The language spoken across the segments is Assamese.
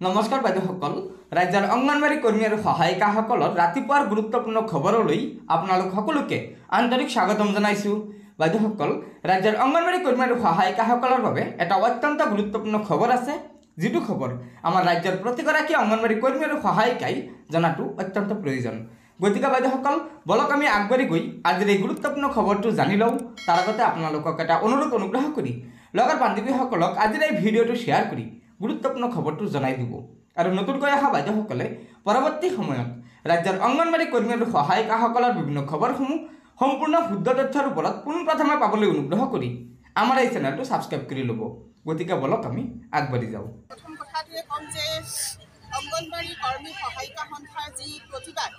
নমস্কাৰ বাইদেউসকল, ৰাজ্যৰ অংগনবাড়ী কৰ্মী আৰু সহায়িকাসকলৰ ৰাতিপুৱাৰ গুৰুত্বপূৰ্ণ খবৰলৈ আপোনালোক সকলোকে আন্তৰিক স্বাগতম জনাইছোঁ। বাইদেউসকল, ৰাজ্যৰ অংগনবাড়ী কৰ্মী আৰু সহায়িকাসকলৰ বাবে এটা অত্যন্ত গুৰুত্বপূৰ্ণ খবৰ আছে, যিটো খবৰ আমাৰ ৰাজ্যৰ প্ৰতিগৰাকী অংগনবাড়ী কৰ্মী আৰু সহায়িকাই জনাটো অত্যন্ত প্ৰয়োজন। গতিকে বাইদেউসকল, বলক আমি আগবাঢ়ি গৈ আজিৰ এই গুৰুত্বপূৰ্ণ খবৰটো জানি লওঁ। তাৰ আগতে আপোনালোকক এটা অনুগ্ৰহ কৰি লগৰ বান্ধৱীসকলক আজিৰ এই ভিডিঅ'টো শ্বেয়াৰ কৰি গুৰুত্বপূৰ্ণ খবৰটো জনাই দিব। আৰু নতুনকৈ অহা বাইদেউসকলে পৰৱৰ্তী সময়ত ৰাজ্যৰ অংগনবাড়ী কৰ্মী আৰু সহায়িকাসকলৰ বিভিন্ন খবৰসমূহ সম্পূৰ্ণ শুদ্ধ তথ্যৰ ওপৰত পোনপ্ৰথমে পাবলৈ অনুগ্ৰহ কৰি আমাৰ এই চেনেলটো ছাবস্ক্ৰাইব কৰি ল'ব। গতিকে বলক আমি আগবাঢ়ি যাওঁ। প্ৰথম কথাটোৱে ক'ম যে অংগনবাড়ী কৰ্মী সহায়িকা সন্থাৰ যি প্ৰতিবাদ,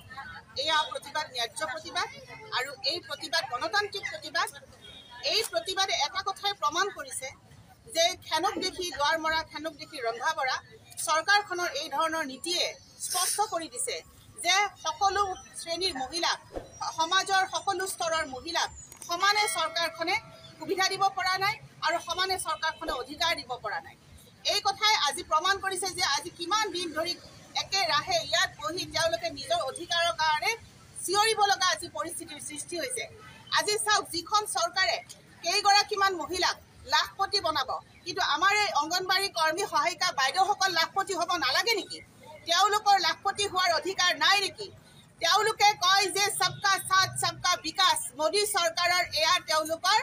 এয়া প্ৰতিবাদ ন্যায্য প্ৰতিবাদ আৰু এই প্ৰতিবাদ গণতান্ত্ৰিক প্ৰতিবাদ। এই প্ৰতিবাদে এটা কথাই প্ৰমাণ কৰিছে যে খেনক দেখি দুৱাৰ মৰা, খেনক দেখি ৰন্ধা বঢ়া চৰকাৰখনৰ এই ধৰণৰ নীতিয়ে স্পষ্ট কৰি দিছে যে সকলো শ্ৰেণীৰ মহিলাক, সমাজৰ সকলো স্তৰৰ মহিলাক সমানে চৰকাৰখনে সুবিধা দিব পৰা নাই আৰু সমানে চৰকাৰখনে অধিকাৰ দিব পৰা নাই। এই কথাই আজি প্ৰমাণ কৰিছে যে আজি কিমান দিন ধৰি একেৰাহে ইয়াত বহি তেওঁলোকে নিজৰ অধিকাৰৰ কাৰণে চিঞৰিব লগা আজি পৰিস্থিতিৰ সৃষ্টি হৈছে। আজি চাওক, যিখন চৰকাৰে কেইগৰাকীমান মহিলাক লাখপতি বনাব, কিন্তু আমাৰ এই অংগনবাড়ী কৰ্মী সহায়িকা বাইদেউসকল লাখপতি হ'ব নালাগে নেকি? তেওঁলোকৰ লাখপতি হোৱাৰ অধিকাৰ নাই নেকি? তেওঁলোকে কয় যে সবকা সাথ সবকা বিকাশ, মোদী চৰকাৰৰ এয়া তেওঁলোকৰ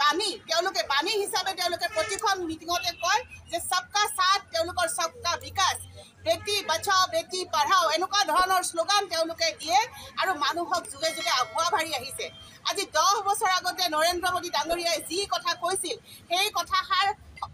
বাণী। তেওঁলোকে বাণী হিচাপে তেওঁলোকে প্ৰতিখন মিটিঙতে কয় যে সবকা সাথ, তেওঁলোকৰ সবকা বিকাশ, বেটি বচাও বেটি পঢ়াও, এনেকুৱা ধৰণৰ শ্লোগান তেওঁলোকে দিয়ে আৰু মানুহক যুগে যুগে আগুৱা ভাৰি আহিছে। আজি 10 বছৰ আগতে নৰেন্দ্ৰ মোদী ডাঙৰীয়াই যি কথা কৈছিল, সেই কথাষাৰ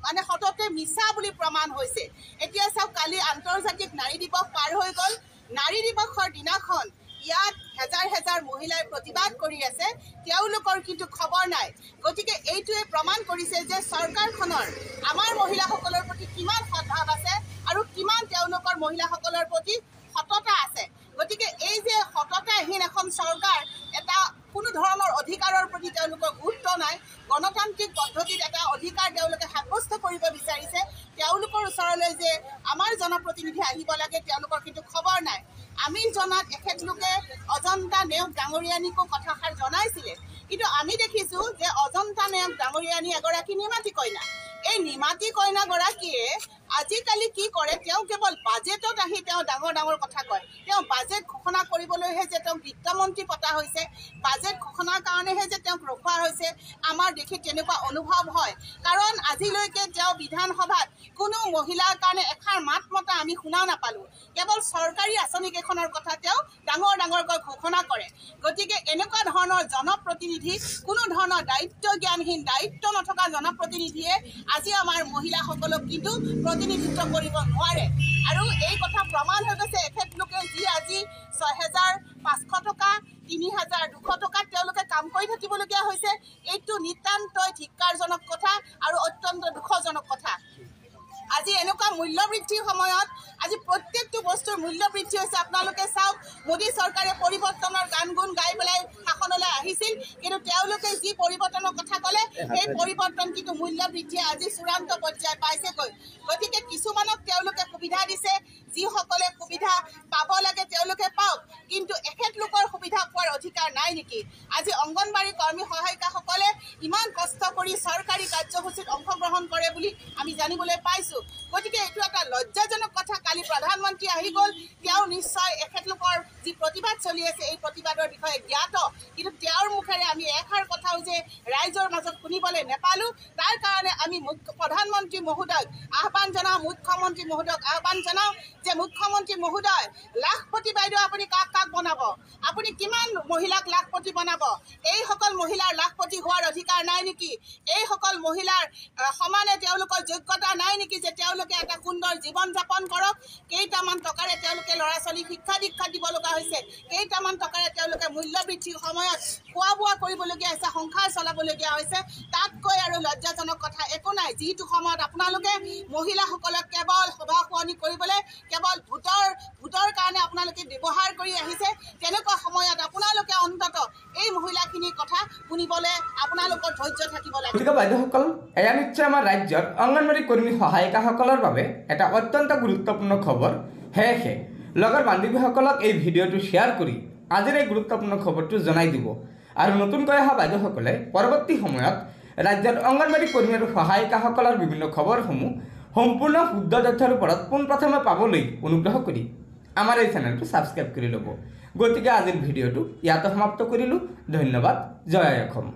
মানে সততে মিছা বুলি প্ৰমাণ হৈছে। এতিয়া চাওক, কালি আন্তৰ্জাতিক নাৰী দিৱস পাৰ হৈ গ'ল। নাৰী দিৱসৰ দিনাখন ইয়াত হেজাৰ হেজাৰ মহিলাই প্ৰতিবাদ কৰি আছে, তেওঁলোকৰ কিন্তু খবৰ নাই। গতিকে এইটোৱে প্ৰমাণ কৰিছে যে চৰকাৰখনৰ আমাৰ মহিলাসকলৰ প্ৰতি কিমান সদ্ভাৱ আছে আৰু কিমান তেওঁলোকৰ মহিলাসকলৰ প্ৰতি সততা আছে। গতিকে এই যে সততাহীন এখন চৰকাৰ, এটা কোনো ধৰণৰ অধিকাৰৰ প্ৰতি তেওঁলোকৰ গুৰুত্ব নাই, গণতান্ত্ৰিক পদ্ধতিত এটা অধিকাৰ তেওঁলোকে সাব্যস্ত কৰিব বিচাৰিছে, তেওঁলোকৰ ওচৰলৈ যে আমাৰ জনপ্ৰতিনিধি আহিব লাগে তেওঁলোকৰ কিন্তু খবৰ নাই। আমি জনাত এখেতলোকে অজন্তা নেওগ ডাঙৰীয়ানীকো কথাষাৰ জনাইছিলে, কিন্তু আমি দেখিছোঁ যে অজন্তা নেওগ ডাঙৰীয়ানী এগৰাকী নিমাতী কইনা। এই নিমাতী কইনাগৰাকীয়ে আজিকালি কি কৰে, তেওঁ কেৱল বাজেটত আহি তেওঁ ডাঙৰ ডাঙৰ কথা কয়। তেওঁ বাজেট ঘোষণা কৰিবলৈহে যে তেওঁক বিত্তমন্ত্ৰী পতা হৈছে, বাজেট ঘোষণাৰ কাৰণেহে যে তেওঁক ৰখোৱা হৈছে, আমাৰ দেখি তেনেকুৱা অনুভৱ হয়। কাৰণ আজিলৈকে তেওঁ বিধানসভাত কোনো মহিলাৰ কাৰণে এষাৰ মাত মতা আমি শুনা নাপালোঁ। কেৱল চৰকাৰী আঁচনিকেইখনৰ কথা তেওঁ ডাঙৰ ডাঙৰকৈ ঘোষণা কৰে। গতিকে এনেকুৱা ধৰণৰ জনপ্ৰতিনিধি, কোনো ধৰণৰ দায়িত্ব জ্ঞানহীন, দায়িত্ব নথকা জনপ্ৰতিনিধিয়ে আজি আমাৰ মহিলাসকলক কিন্তু প্ৰতিনিধিত্ব কৰিব নোৱাৰে। আৰু এই কথা প্ৰমাণ হৈ গৈছে, এখেতলোকে যি আজি 6,500 টকা, 3,200 টকাত তেওঁলোকে কাম কৰি থাকিবলগীয়া হৈছে, এইটো নিতান্তই ধিক্কাৰজনক কথা আৰু অত্যন্ত দুখজনক কথা। আজি এনেকুৱা মূল্যবৃদ্ধিৰ সময়ত আজি প্ৰত্যেকটো বস্তুৰ মূল্যবৃদ্ধি হৈছে। আপোনালোকে চাওক, মোদী চৰকাৰে পৰিৱৰ্তনৰ গান গুণ গাই পেলাই শাসনলৈ আহিছিল, কিন্তু তেওঁলোকে যি পৰিৱৰ্তনৰ কথা ক'লে, সেই পৰিৱৰ্তন কিন্তু মূল্যবৃদ্ধিয়ে আজি চূড়ান্ত পৰ্যায় পাইছেগৈ। গতিকে কিছুমানক তেওঁলোকে সুবিধা দিছে, যিসকলে সুবিধা পাব লাগে তেওঁলোকে পাওক, কিন্তু এখেতলোকৰ সুবিধা পোৱাৰ অধিকাৰ নাই নেকি? আজি অংগনবাড়ী কৰ্মী সহায়িকাসকলে ইমান কষ্ট কৰি চৰকাৰী কাৰ্যসূচীত অংশগ্ৰহণ কৰে বুলি আমি জানিবলৈ পাইছোঁ। গতিকে এইটো এটা লজ্জাজনক কথা। কালি প্ৰধানমন্ত্ৰী আহি গ'ল, তেওঁ নিশ্চয় এখেতলোকৰ যি প্ৰতিবাদ চলি আছে এই প্ৰতিবাদৰ বিষয়ে জ্ঞাত, কিন্তু তেওঁৰ মুখেৰে আমি এষাৰ কথাও যে ৰাইজৰ মাজত শুনিবলৈ নেপালোঁ। তাৰ কাৰণে আমি প্ৰধানমন্ত্ৰী মহোদয়ক আহ্বান জনাওঁ, মুখ্যমন্ত্ৰী মহোদয়ক আহ্বান জনাওঁ যে মুখ্যমন্ত্ৰী মহোদয়, লাখপতি বাইদেউ আপুনি কাক কাক বনাব? আপুনি কিমান মহিলাক লাখপতি বনাব? এইসকল মহিলাৰ লাখপতি হোৱাৰ অধিকাৰ নাই নেকি? এইসকল মহিলাৰ সমানে তেওঁলোকৰ যোগ্যতা নাই নেকি যে তেওঁলোকে এটা সুন্দৰ জীৱন যাপন কৰক? কেইটামান টকাৰে তেওঁলোকে ল'ৰা ছোৱালীক শিক্ষা দীক্ষা দিব লগা হৈছে, কেইটামান টকাৰে তেওঁলোকে মূল্যবৃদ্ধিৰ সময়ত খোৱা বোৱা কৰিবলগীয়া হৈছে, সংসাৰ চলাবলগীয়া হৈছে। তাতকৈ আৰু লজ্জাজনক কথা একো নাই। যিটো সময়ত আপোনালোকে মহিলাসকলক কেৱল সভা শুৱনি কৰিবলৈ, কেৱল ভোটৰ কাৰণে আপোনালোকে ব্যৱহাৰ কৰি আহিছে, তেনেকুৱা সময়ত আপোনালোকে অন্ততঃ এই মহিলাখিনিৰ কথা শুনিবলৈ আপোনালোকৰ ধৈৰ্য ধৈৰ্য থাকিব লাগিব। গতিকে বাইদেউসকল এয়া নিশ্চয় আমাৰ ৰাজ্যৰ অংগনবাড়ী কৰ্মী সহায়িকাসকলৰ বাবে এটা অত্যন্ত গুৰুত্বপূৰ্ণ খবৰ। সেয়েহে লগৰ বান্ধৱীসকলক এই ভিডিঅ'টো শ্বেয়াৰ কৰি আজিৰ এই গুৰুত্বপূৰ্ণ খবৰটো জনাই দিব। আৰু নতুনকৈ অহা বাইদেউসকলে পৰৱৰ্তী সময়ত ৰাজ্যৰ অংগনবাড়ী কৰ্মী আৰু সহায়িকাসকলৰ বিভিন্ন খবৰসমূহ সম্পূৰ্ণ শুদ্ধ তথ্যৰ ওপৰত পোনপ্ৰথমে পাবলৈ অনুগ্ৰহ কৰি আমাৰ এই চেনেলটো ছাবস্ক্ৰাইব কৰি ল'ব। গতিকে আজিৰ ভিডিঅ'টো ইয়াতে সমাপ্ত কৰিলোঁ। ধন্যবাদ। জয় আই অসম।